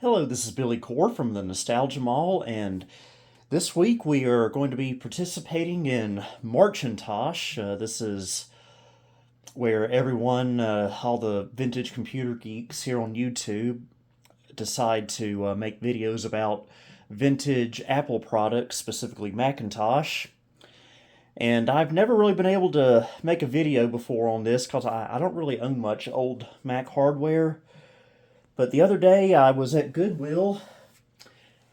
Hello, this is Billy Core from the Nostalgia Mall, and this week we are going to be participating in Marchintosh. This is where everyone, all the vintage computer geeks here on YouTube, decide to make videos about vintage Apple products, specifically Macintosh. And I've never really been able to make a video before on this because I don't really own much old Mac hardware. But the other day I was at Goodwill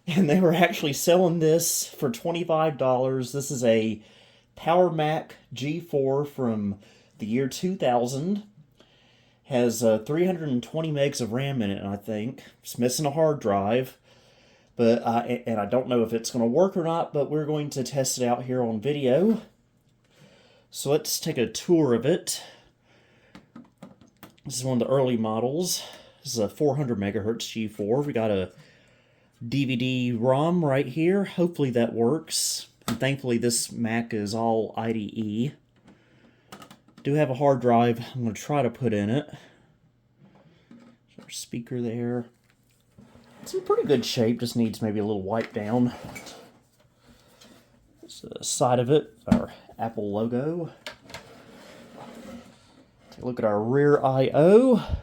and they were actually selling this for $25. This is a PowerMac G4 from the year 2000. Has 320 megs of RAM in it, I think. It's missing a hard drive. But I don't know if it's going to work or not, but we're going to test it out here on video. So let's take a tour of it. This is one of the early models. This is a 400 megahertz G4. We got a DVD-ROM right here. Hopefully that works. And thankfully this Mac is all IDE. Do have a hard drive I'm going to try to put in it. There's our speaker there. It's in pretty good shape, just needs maybe a little wipe down. That's the side of it, our Apple logo. Take a look at our rear I/O.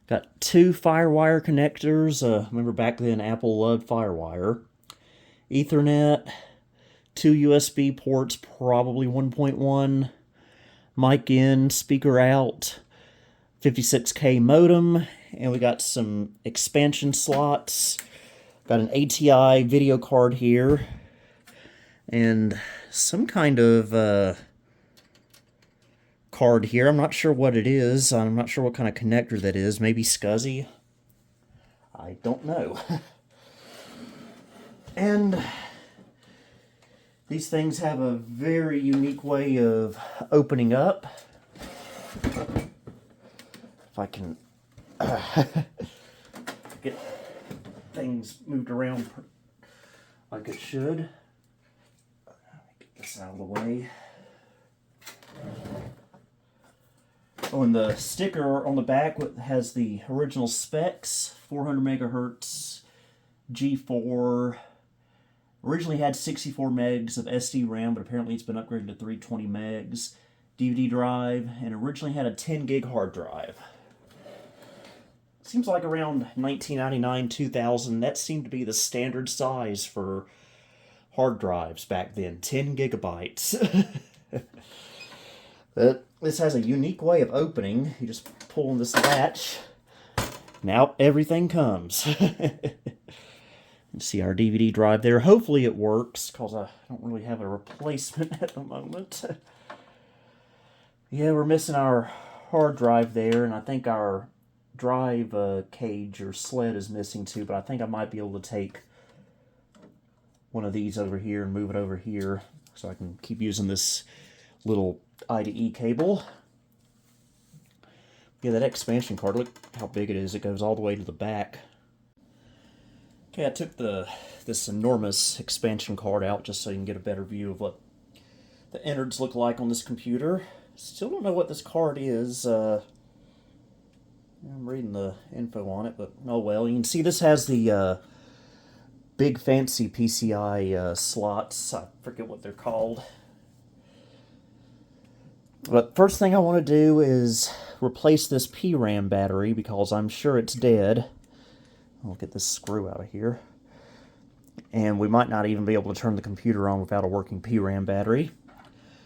Got two FireWire connectors. Remember back then Apple loved FireWire. Ethernet, two USB ports, probably 1.1. Mic in, speaker out, 56K modem, and we got some expansion slots. Got an ATI video card here, and some kind of card here. I'm not sure what it is. I'm not sure what kind of connector that is. Maybe SCSI? I don't know. And these things have a very unique way of opening up. If I can get things moved around like it should. Get this out of the way. Oh, and the sticker on the back has the original specs. 400 megahertz G4. Originally had 64 megs of SD RAM, but apparently it's been upgraded to 320 megs. DVD drive, and originally had a 10 gig hard drive. Seems like around 1999, 2000, that seemed to be the standard size for hard drives back then, 10 gigabytes. But this has a unique way of opening. You just pull on this latch. Now everything comes. See our DVD drive there. Hopefully it works, because I don't really have a replacement at the moment. Yeah, we're missing our hard drive there, and I think our drive cage or sled is missing too, but I think I might be able to take one of these over here and move it over here so I can keep using this little IDE cable. Yeah, that expansion card, look how big it is. It goes all the way to the back. Okay, I took this enormous expansion card out just so you can get a better view of what the innards look like on this computer. Still don't know what this card is. I'm reading the info on it, but oh well. You can see this has the big fancy PCI slots. I forget what they're called. But first thing I want to do is replace this PRAM battery because I'm sure it's dead. I'll get this screw out of here. And we might not even be able to turn the computer on without a working PRAM battery.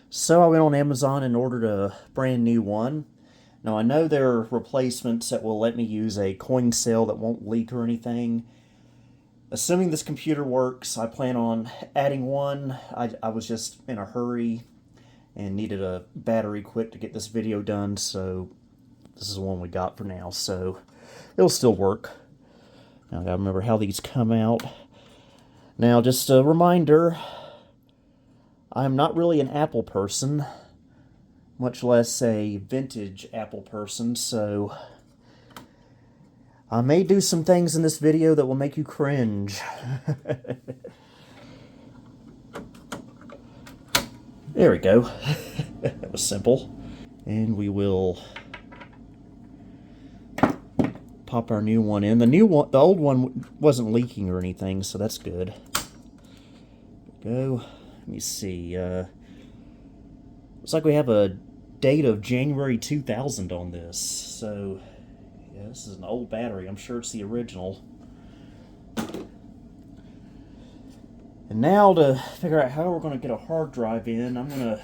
So I went on Amazon and ordered a brand new one. Now I know there are replacements that will let me use a coin cell that won't leak or anything. Assuming this computer works, I plan on adding one. I was just in a hurry and needed a battery quick to get this video done, so this is the one we got for now, so it'll still work. Now I gotta remember how these come out. Now just a reminder, I'm not really an Apple person, much less a vintage Apple person, so I may do some things in this video that will make you cringe. There we go. That was simple. And we will pop our new one in. The old one wasn't leaking or anything, so that's good. Go. Let me see. Looks like we have a date of January 2000 on this. So, yeah, this is an old battery. I'm sure it's the original. And now to figure out how we're going to get a hard drive in, I'm going to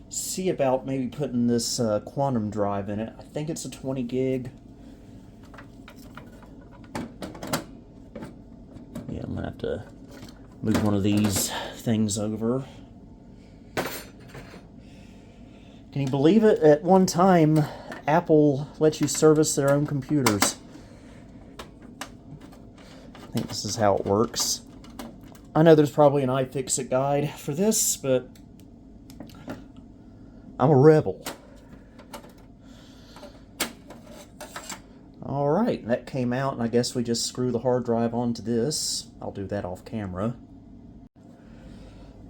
see about maybe putting this quantum drive in it. I think it's a 20 gig. Yeah, I'm going to have to move one of these things over. Can you believe it? At one time, Apple lets you service their own computers. I think this is how it works. I know there's probably an iFixit guide for this, but I'm a rebel. Alright, that came out, and I guess we just screw the hard drive onto this. I'll do that off camera.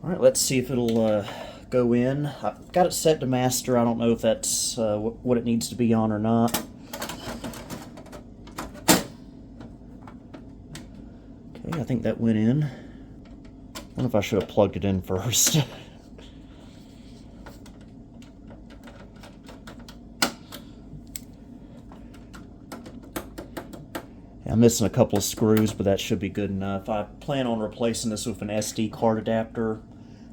Alright, let's see if it'll go in. I've got it set to master. I don't know if that's what it needs to be on or not. Okay, I think that went in. I wonder if I should have plugged it in first. I'm missing a couple of screws, but that should be good enough. I plan on replacing this with an SD card adapter.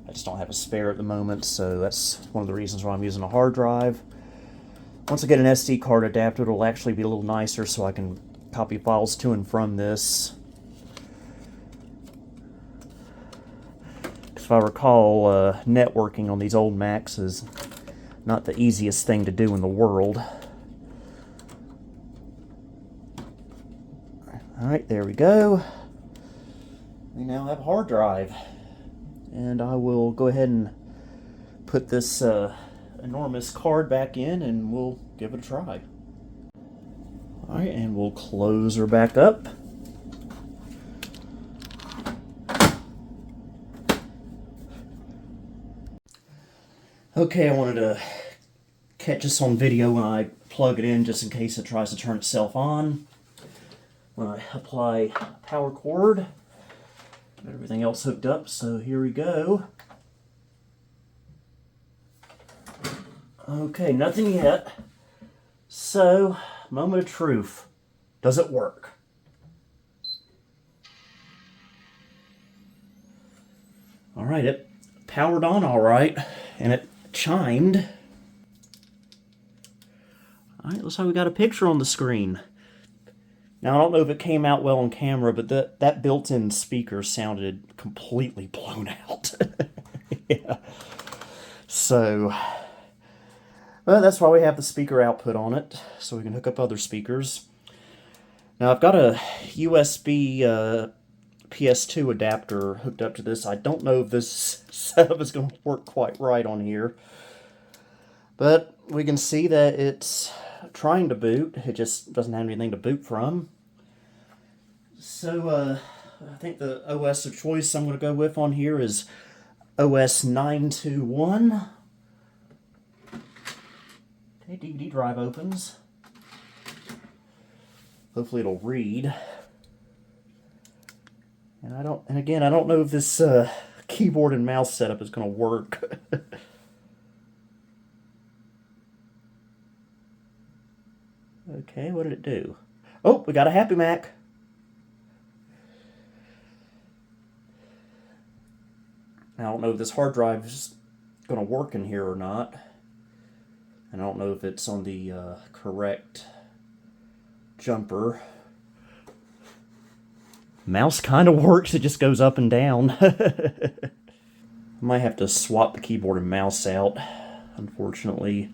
I just don't have a spare at the moment, so that's one of the reasons why I'm using a hard drive. Once I get an SD card adapter, it'll actually be a little nicer so I can copy files to and from this. If I recall, networking on these old Macs is not the easiest thing to do in the world. Alright, there we go. We now have a hard drive. And I will go ahead and put this enormous card back in and we'll give it a try. Alright, and we'll close her back up. Okay, I wanted to catch this on video when I plug it in just in case it tries to turn itself on. When I apply power cord, got everything else hooked up, so here we go. Okay, nothing yet. So, moment of truth. Does it work? Alright, it powered on alright, and it chimed. Alright, looks like we got a picture on the screen. Now, I don't know if it came out well on camera, but that built-in speaker sounded completely blown out. Yeah. So, well, that's why we have the speaker output on it, so we can hook up other speakers. Now, I've got a USB PS2 adapter hooked up to this. I don't know if this setup is going to work quite right on here, but we can see that it's trying to boot. It just doesn't have anything to boot from. So I think the OS of choice I'm going to go with on here is OS 921. Okay, DVD drive opens. Hopefully it'll read. And again, I don't know if this keyboard and mouse setup is going to work. Okay, what did it do? Oh, we got a Happy Mac. Now, I don't know if this hard drive is going to work in here or not. And I don't know if it's on the correct jumper. Mouse kind of works, it just goes up and down. I might have to swap the keyboard and mouse out, unfortunately.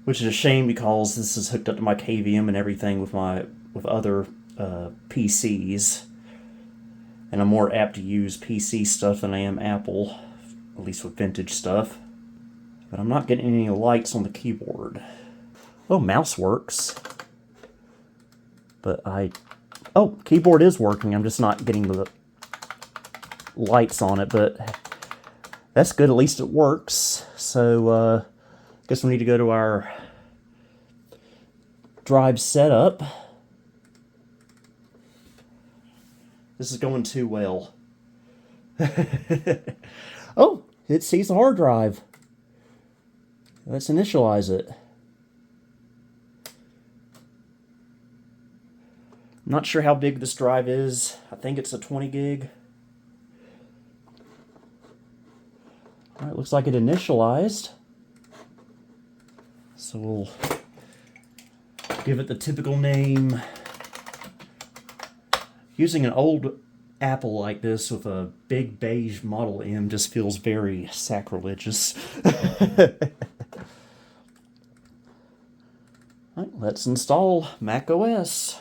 Which is a shame because this is hooked up to my KVM and everything with other PCs. And I'm more apt to use PC stuff than I am Apple, at least with vintage stuff. But I'm not getting any lights on the keyboard. Oh, mouse works. But oh, keyboard is working. I'm just not getting the lights on it, but that's good. At least it works. So, guess we need to go to our drive setup. This is going too well. Oh, it sees the hard drive. Let's initialize it. I'm not sure how big this drive is. I think it's a 20 gig. All right, looks like it initialized. So we'll give it the typical name. Using an old Apple like this with a big beige Model M just feels very sacrilegious. All right, let's install Mac OS.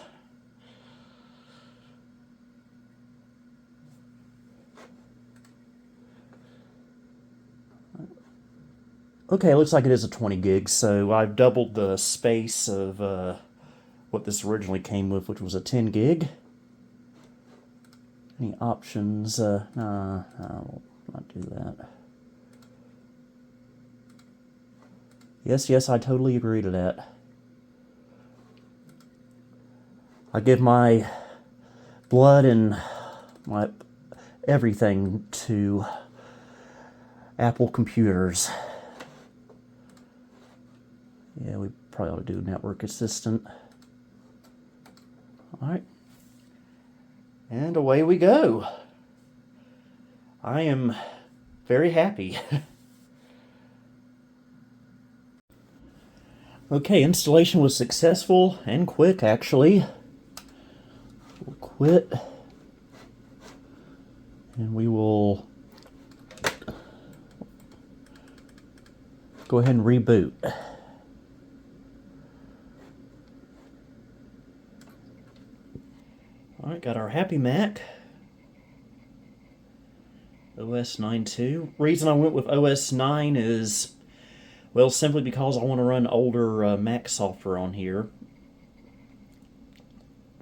Okay, it looks like it is a 20 gig, so I've doubled the space of what this originally came with, which was a 10 gig. Any options? Nah, I'll not do that. Yes, I totally agree to that. I give my blood and my everything to Apple computers. Yeah, we probably ought to do Network Assistant. All right. And away we go. I am very happy. Okay, installation was successful and quick, actually. We'll quit. And we will go ahead and reboot. Alright, got our Happy Mac. OS 9.2. Reason I went with OS 9 is, well, simply because I want to run older Mac software on here.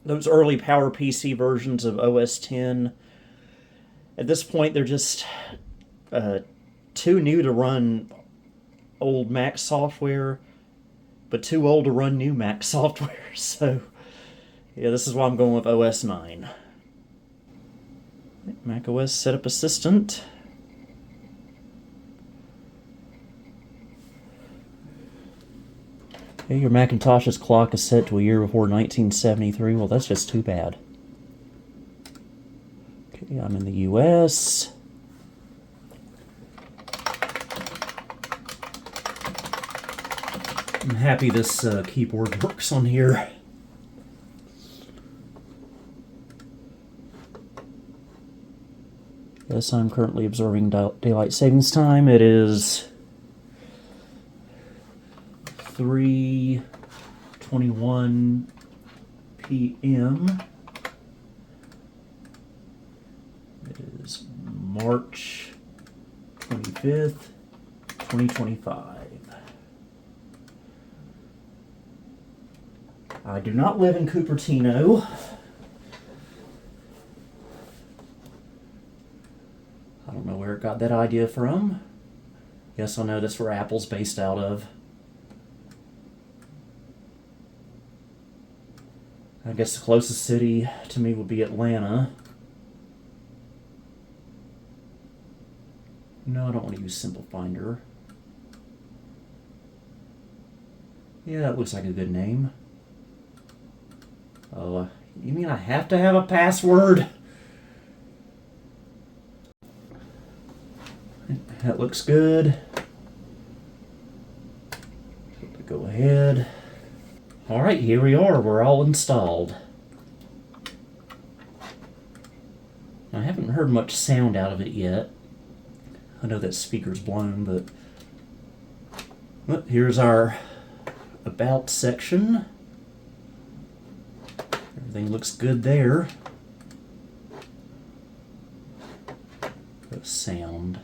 Those early PowerPC versions of OS 10, at this point they're just too new to run old Mac software, but too old to run new Mac software, so yeah, this is why I'm going with OS 9. Mac OS Setup Assistant. Okay, your Macintosh's clock is set to a year before 1973. Well, that's just too bad. Okay, I'm in the US. I'm happy this keyboard works on here. Yes, I'm currently observing daylight savings time. It is 3:21 p.m. It is March 25th, 2025. I do not live in Cupertino. I don't know where it got that idea from. Yes, I know that's where Apple's based out of. I guess the closest city to me would be Atlanta. No, I don't want to use Simple Finder. Yeah, that looks like a good name. Oh, you mean I have to have a password? That looks good. Go ahead. Alright, here we are. We're all installed. I haven't heard much sound out of it yet. I know that speaker's blown, but well, here's our About section. Everything looks good there. The sound.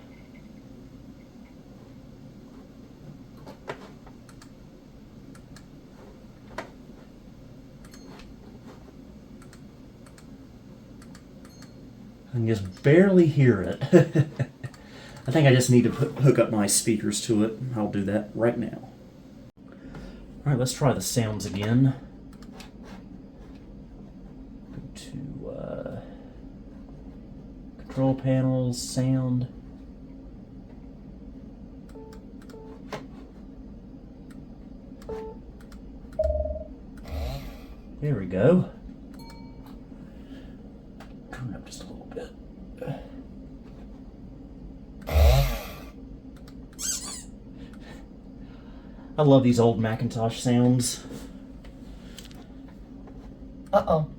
I can just barely hear it. I think I just need to hook up my speakers to it. I'll do that right now. Alright, let's try the sounds again. to control panels, sound. There we go. Turn it up just a little bit. I love these old Macintosh sounds. Uh-oh.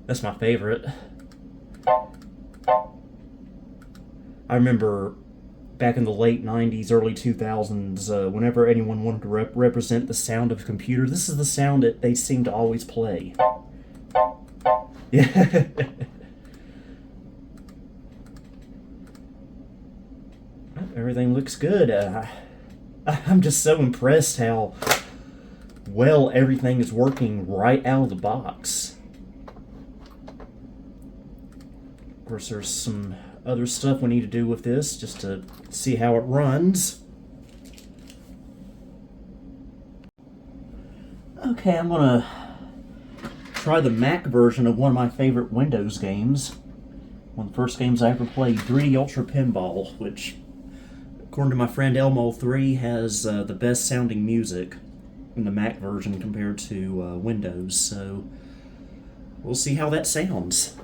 That's my favorite. I remember back in the late 90s, early 2000s, whenever anyone wanted to represent the sound of a computer, this is the sound that they seem to always play. Yeah. Everything looks good. I'm just so impressed how well everything is working right out of the box. Of course, there's some other stuff we need to do with this just to see how it runs. Okay, I'm gonna try the Mac version of one of my favorite Windows games. One of the first games I ever played, 3D Ultra Pinball, which, according to my friend Elmo3, has the best sounding music in the Mac version compared to Windows. So we'll see how that sounds.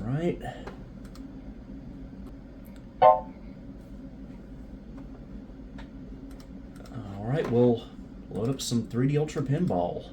Alright. Alright, we'll load up some 3D Ultra Pinball.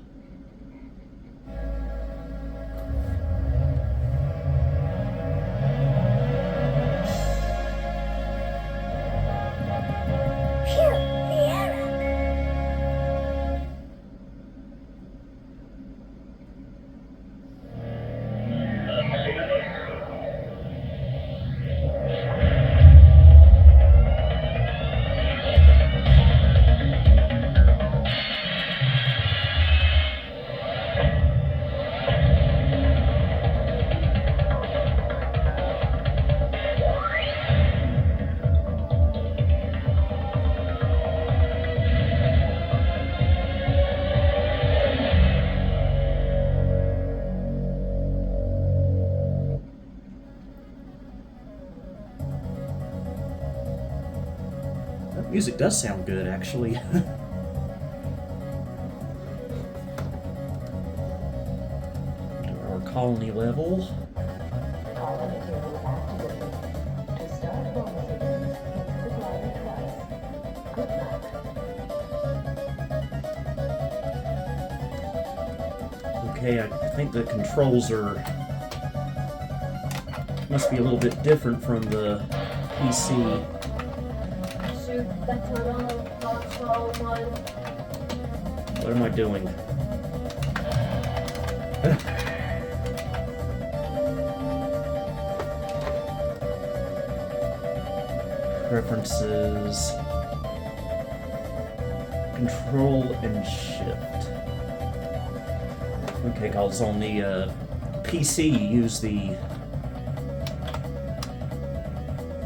That music does sound good, actually. Our colony level. Colony table activated. To start bonus events, hit the glider twice. Good luck. Okay, I think the controls must be a little bit different from the PC. Shoot the tunnel, console 1. What am I doing? Preferences. Control and shift. Okay, because on the PC you use the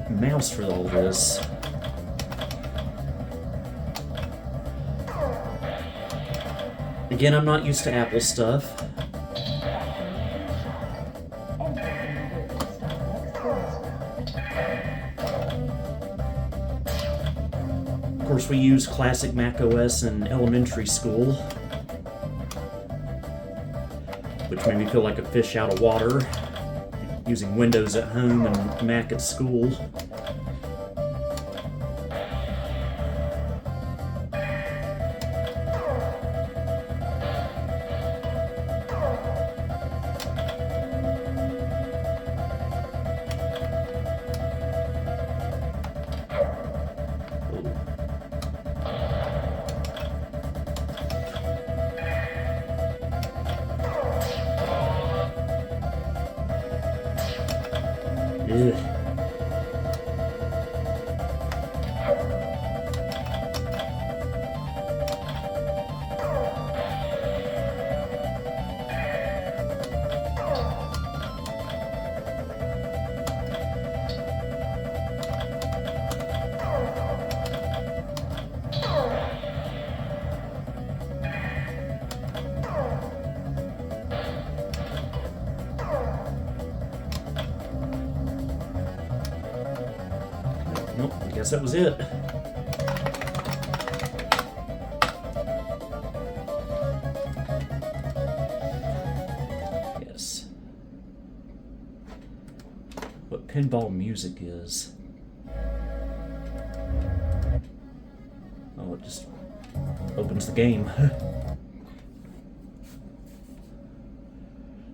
mouse for all this. Again, I'm not used to Apple stuff. Of course, we use classic Mac OS in elementary school, which made me feel like a fish out of water, using Windows at home and Mac at school. Ugh. Nope, I guess that was it. Yes. What pinball music is. Oh, it just opens the game.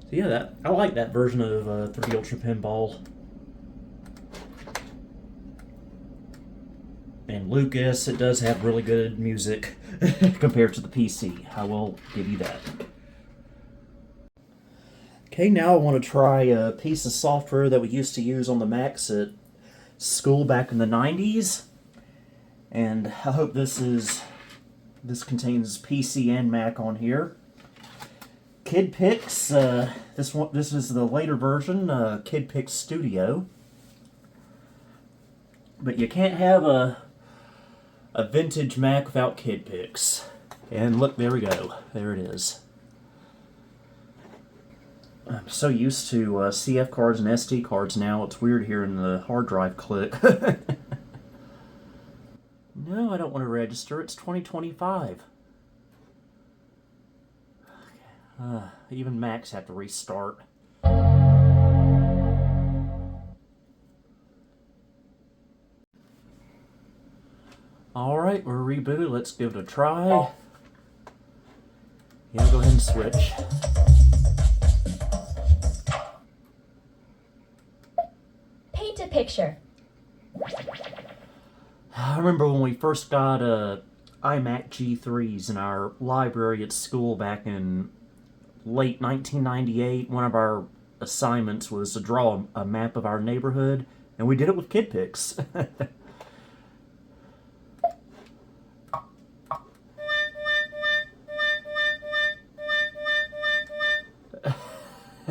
So yeah, I like that version of 3D Ultra Pinball. And Lucas, it does have really good music compared to the PC. I will give you that. Okay, now I want to try a piece of software that we used to use on the Macs at school back in the 90s. And I hope this contains PC and Mac on here. Kid Pix, this is the later version, Kid Pix Studio. But you can't have a vintage Mac without Kid Pix. And look, there we go. There it is. I'm so used to CF cards and SD cards now, it's weird hearing the hard drive click. No, I don't want to register. It's 2025. Even Macs have to restart. Alright, we're rebooted. Let's give it a try. Yeah, go ahead and switch. Paint a picture. I remember when we first got iMac G3s in our library at school back in late 1998. One of our assignments was to draw a map of our neighborhood, and we did it with Kid Pix.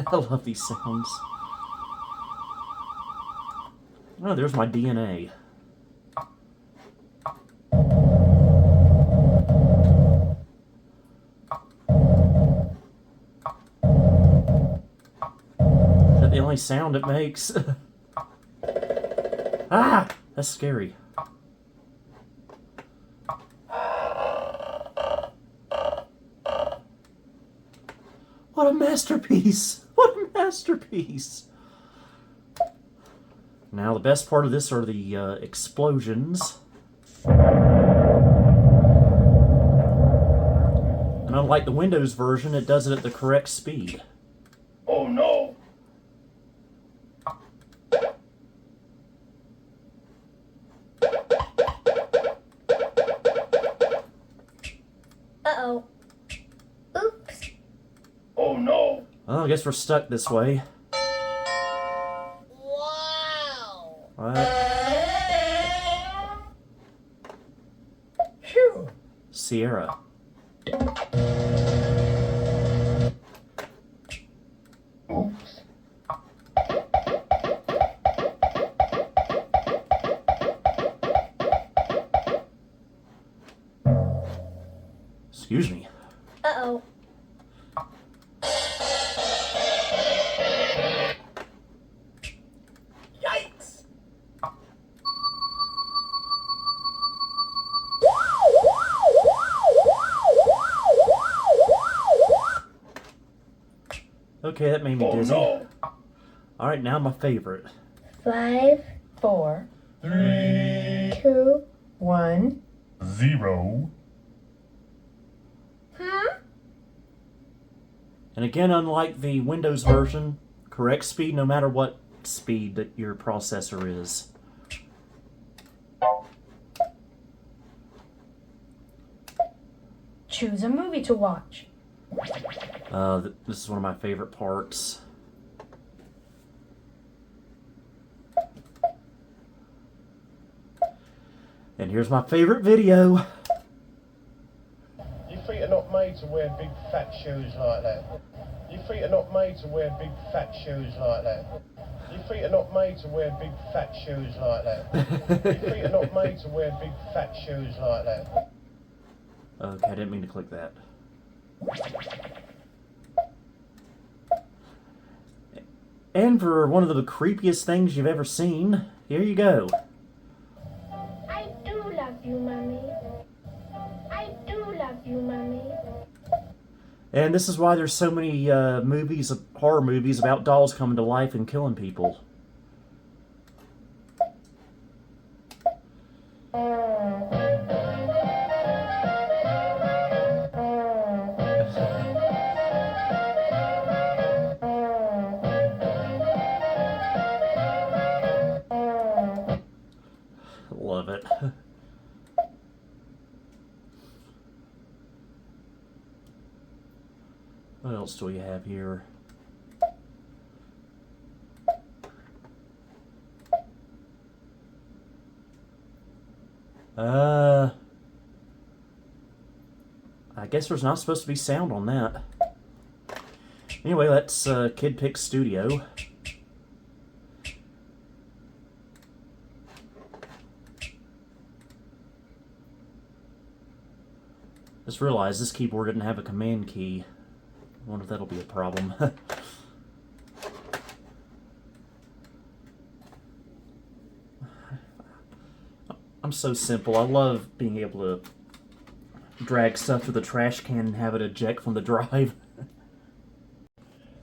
I love these sounds. Oh, there's my DNA. Is that the only sound it makes? Ah! That's scary. What a masterpiece! What a masterpiece! Now, the best part of this are the explosions. And unlike the Windows version, it does it at the correct speed. Oh no! Uh-oh. Oops. Oh no! Well, I guess we're stuck this way. Wow. What? Phew! Sierra. Oops. Excuse me. Uh-oh. Yikes! Okay, that made me Oh dizzy. no! Alright, now my favorite. 5, 4, 3, 2, 1. 0. And again, unlike the Windows version, correct speed no matter what speed that your processor is. Choose a movie to watch. This is one of my favorite parts. And here's my favorite video. Your feet are not made to wear big fat shoes like that. Your feet are not made to wear big fat shoes like that. Your feet are not made to wear big fat shoes like that. Your feet are not made to wear big fat shoes like that. Okay, I didn't mean to click that. And for one of the creepiest things you've ever seen, here you go. love you, Mommy. I do love you, Mommy. And this is why there's so many horror movies about dolls coming to life and killing people. Love it. What else do we have here? I guess there's not supposed to be sound on that. Anyway, that's Kid Pix Studio. Just realized this keyboard didn't have a command key. I wonder if that'll be a problem. I'm so simple. I love being able to drag stuff to the trash can and have it eject from the drive.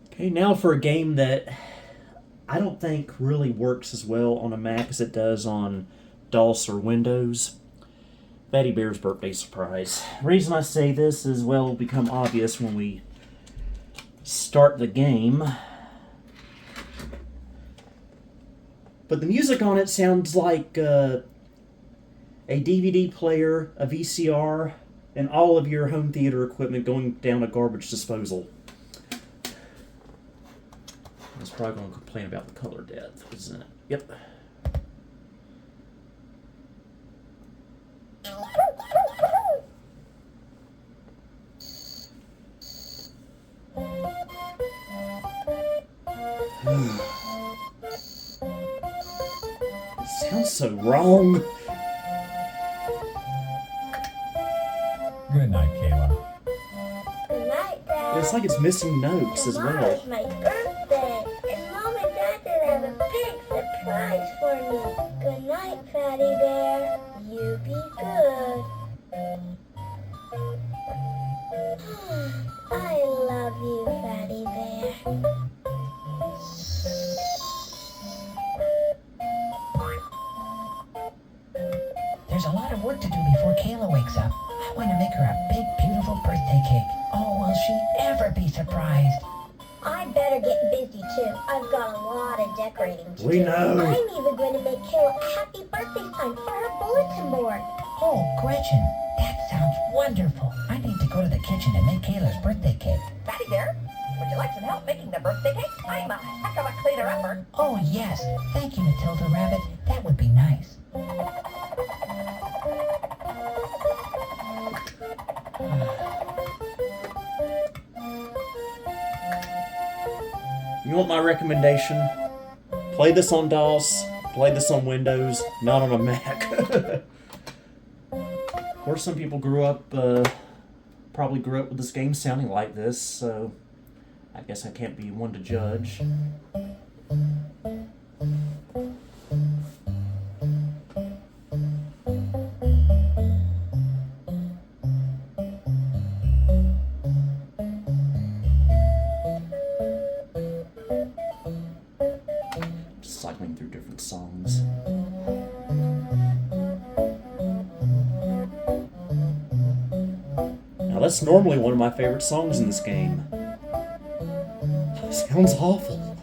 Okay, now for a game that I don't think really works as well on a Mac as it does on DOS or Windows. Fatty Bear's Birthday Surprise. The reason I say this is, well, it'll become obvious when we start the game. But the music on it sounds like a DVD player, a VCR, and all of your home theater equipment going down a garbage disposal. I was probably going to complain about the color depth, isn't it? Yep. It sounds so wrong. Good night, Kayla. Good night, Dad. It's like it's missing notes as well. Tomorrow's my birthday, and Mom and Dad did have a big surprise for me. Good night, Fatty Bear. You be good. I love you, Fatty Bear. There's a lot of work to do before Kayla wakes up. I want to make her a big, beautiful birthday cake. Oh, will she ever be surprised? I better get busy too. I've got a lot of decorating to We do. know. I'm even going to make Kayla a happy birthday sign for her bulletin board. Oh, Gretchen, that sounds wonderful. I need to go to the kitchen and make Kayla's birthday cake. Fatty Bear, would you like some help making the birthday cake? I'm a heck of a cleaner upper. Oh, yes. Thank you, Matilda Rabbit. That would be nice. You want my recommendation? Play this on DOS, play this on Windows, not on a Mac. Of course, some people probably grew up with this game sounding like this, so I guess I can't be one to judge. Cycling through different songs. Now that's normally one of my favorite songs in this game. Sounds awful.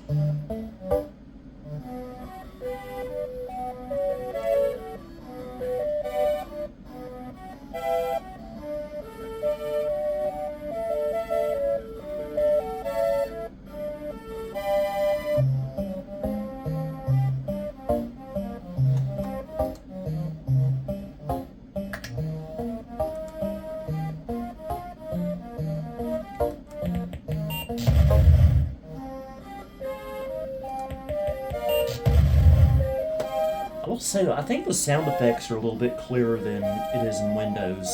I will say, I think the sound effects are a little bit clearer than it is in Windows.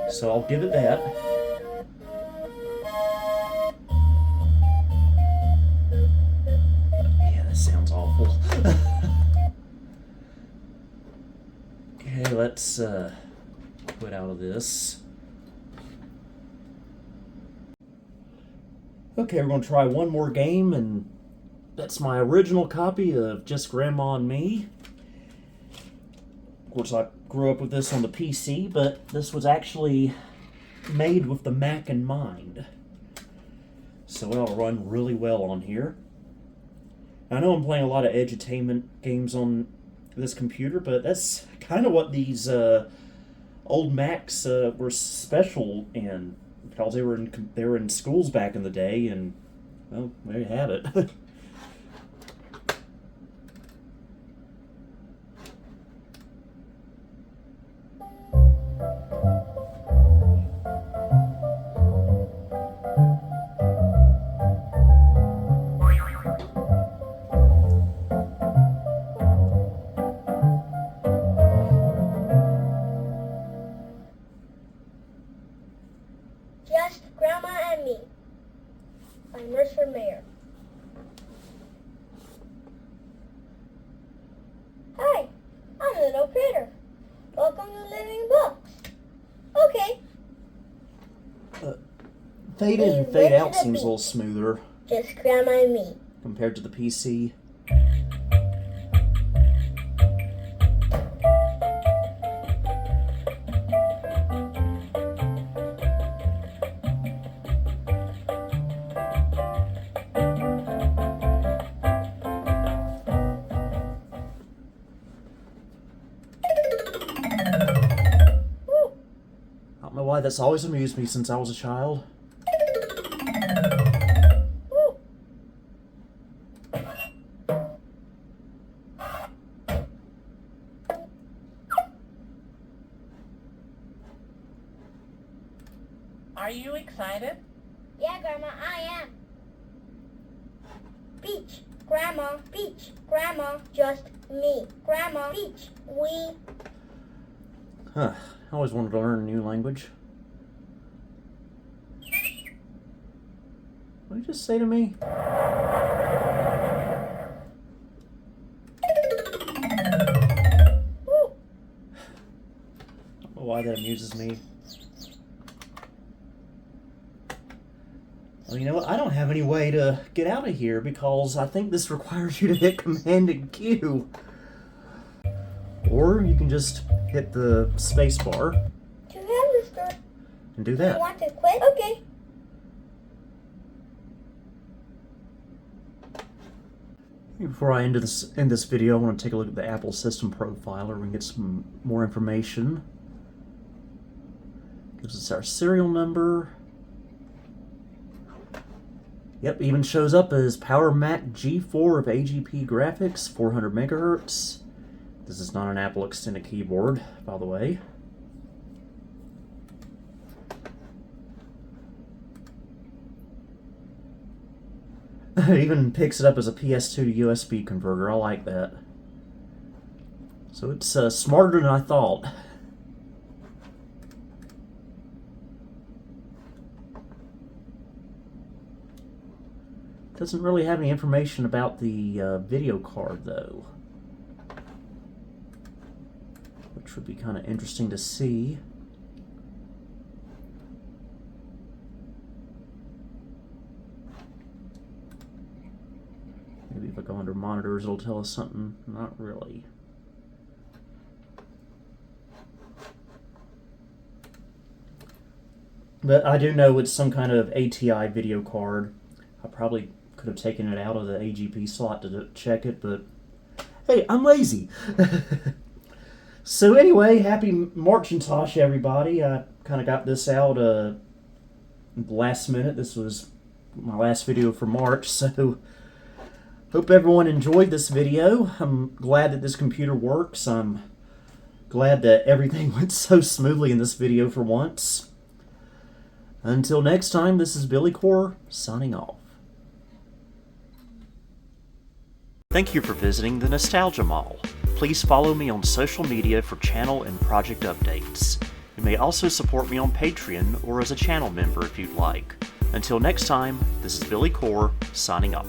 So I'll give it that. Yeah, that sounds awful. Okay, let's quit out of this. Okay, we're going to try one more game, and that's my original copy of Just Grandma and Me. Of course, I grew up with this on the PC, but this was actually made with the Mac in mind. So it'll run really well on here. I know I'm playing a lot of edutainment games on this computer, but that's kind of what these old Macs were special in, because they were in schools back in the day, and well, there you have it. Just Grandma and Me by Mercer Mayer. Hi, I'm a little critter. Welcome to Living Books. Okay. Fade in and fade out seems a little smoother Just Grandma and Me. compared to the PC. I don't know why that's always amused me since I was a child. Are you excited? Yeah, Grandma, I am. Beach, Grandma, beach, Grandma, just me. Grandma, beach, we. Huh. I always wanted to learn a new language. What did you just say to me? Woo. I don't know why that amuses me. Well, you know what? I don't have any way to get out of here because I think this requires you to hit Command and Q. Or you can just hit the space bar To have the store. and do You that. want to quit? Okay. Before I end this video, I want to take a look at the Apple System Profiler and get some more information. Gives us our serial number. Yep, even shows up as PowerMac G4 of AGP graphics, 400 megahertz. This is not an Apple extended keyboard, by the way. It even picks it up as a PS2 to USB converter. I like that. So it's smarter than I thought. Doesn't really have any information about the video card, though, which would be kind of interesting to see. Maybe if I go under monitors, it'll tell us something. Not really. But I do know it's some kind of ATI video card. I probably could have taken it out of the AGP slot to check it, but hey, I'm lazy. So anyway, happy Marchintosh, everybody. I kind of got this out last minute. This was my last video for March, so hope everyone enjoyed this video. I'm glad that this computer works. I'm glad that everything went so smoothly in this video for once. Until next time, this is Billy Core, signing off. Thank you for visiting the Nostalgia Mall. Please follow me on social media for channel and project updates. You may also support me on Patreon or as a channel member if you'd like. Until next time, this is Billy Core, signing off.